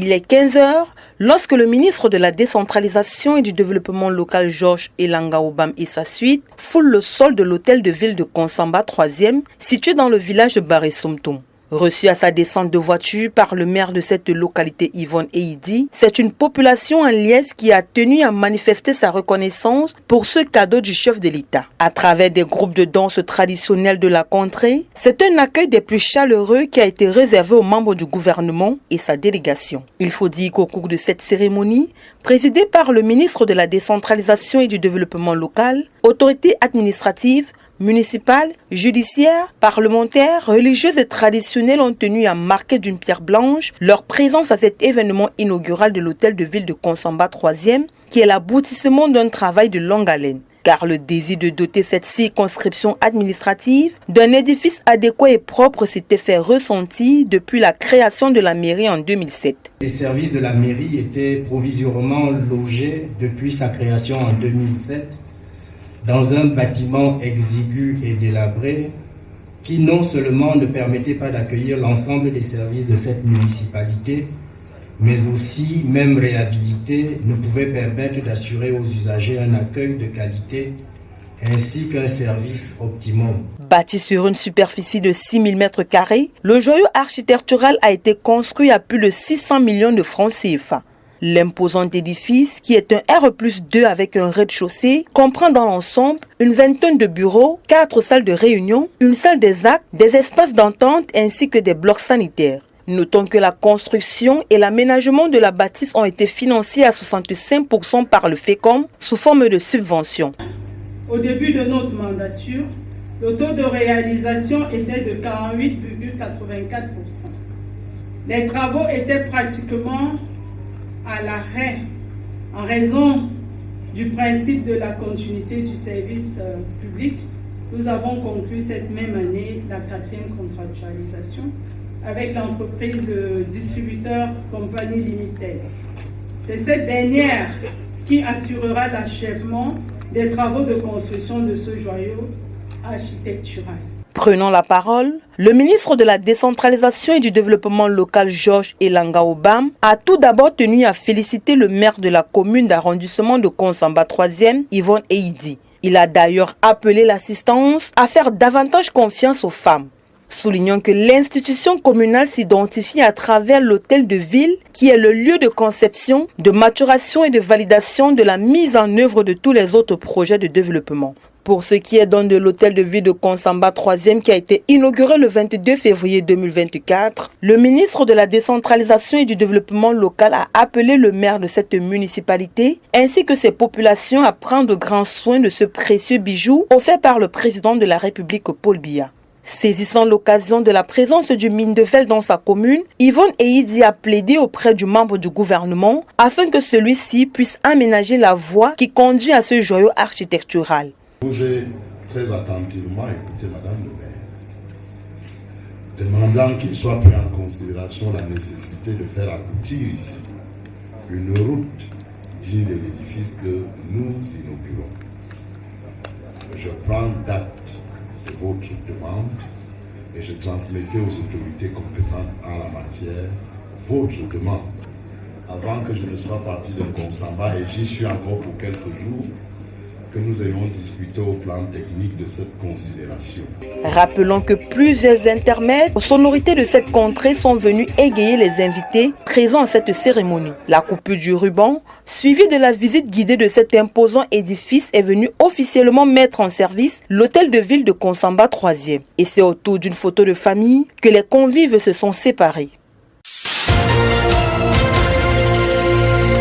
Il est 15 h lorsque le ministre de la Décentralisation et du Développement local Georges Elanga Obam et sa suite foulent le sol de l'hôtel de ville de Konsamba 3e, situé dans le village de Baré-Soumtoum. Reçu à sa descente de voiture par le maire de cette localité Yvonne Eidi, c'est une population en liesse qui a tenu à manifester sa reconnaissance pour ce cadeau du chef de l'État. À travers des groupes de danse traditionnels de la contrée, c'est un accueil des plus chaleureux qui a été réservé aux membres du gouvernement et sa délégation. Il faut dire qu'au cours de cette cérémonie, présidée par le ministre de la Décentralisation et du Développement local, autorités administratives, municipales, judiciaires, parlementaires, religieuses et traditionnelles ont tenu à marquer d'une pierre blanche leur présence à cet événement inaugural de l'hôtel de ville de Konsamba 3e, qui est l'aboutissement d'un travail de longue haleine. Car le désir de doter cette circonscription administrative d'un édifice adéquat et propre s'était fait ressentir depuis la création de la mairie en 2007. Les services de la mairie étaient provisoirement logés depuis sa création en 2007 dans un bâtiment exigu et délabré qui non seulement ne permettait pas d'accueillir l'ensemble des services de cette municipalité, mais aussi, même réhabilité, ne pouvait permettre d'assurer aux usagers un accueil de qualité ainsi qu'un service optimum. Bâti sur une superficie de 6 000 m², le joyau architectural a été construit à plus de 600 millions de francs CFA. L'imposant édifice, qui est un R+2 avec un rez-de-chaussée, comprend dans l'ensemble une vingtaine de bureaux, 4 salles de réunion, une salle des actes, des espaces d'entente ainsi que des blocs sanitaires. Notons que la construction et l'aménagement de la bâtisse ont été financés à 65% par le FECOM sous forme de subventions. Au début de notre mandature, le taux de réalisation était de 48,84%. Les travaux étaient pratiquement à l'arrêt en raison du principe de la continuité du service public. Nous avons conclu cette même année la 4e contractualisation avec l'entreprise de distributeur Compagnie Limited. C'est cette dernière qui assurera l'achèvement des travaux de construction de ce joyau architectural. Prenant la parole, le ministre de la Décentralisation et du Développement local Georges Elanga Obam a tout d'abord tenu à féliciter le maire de la commune d'arrondissement de Konsamba 3e, Yvonne Eidi. Il a d'ailleurs appelé l'assistance à faire davantage confiance aux femmes, soulignant que l'institution communale s'identifie à travers l'hôtel de ville qui est le lieu de conception, de maturation et de validation de la mise en œuvre de tous les autres projets de développement. Pour ce qui est donc de l'hôtel de ville de Konsamba 3e qui a été inauguré le 22 février 2024, le ministre de la Décentralisation et du Développement local a appelé le maire de cette municipalité ainsi que ses populations à prendre grand soin de ce précieux bijou offert par le président de la République Paul Biya. Saisissant l'occasion de la présence du Mindeville dans sa commune, Yvonne Eidi a plaidé auprès du membre du gouvernement afin que celui-ci puisse aménager la voie qui conduit à ce joyau architectural. Vous avez très attentivement écouté Madame le maire, demandant qu'il soit pris en considération la nécessité de faire aboutir ici une route digne de l'édifice que nous inaugurons. Je prends date de votre demande et je transmettais aux autorités compétentes en la matière votre demande avant que je ne sois parti de Konsamba, et j'y suis encore pour quelques jours, que nous ayons discuté au plan technique de cette considération. Rappelons que plusieurs intermèdes aux sonorités de cette contrée sont venus égayer les invités présents à cette cérémonie. La coupure du ruban, suivie de la visite guidée de cet imposant édifice, est venue officiellement mettre en service l'hôtel de ville de Konsamba 3e. Et c'est autour d'une photo de famille que les convives se sont séparés.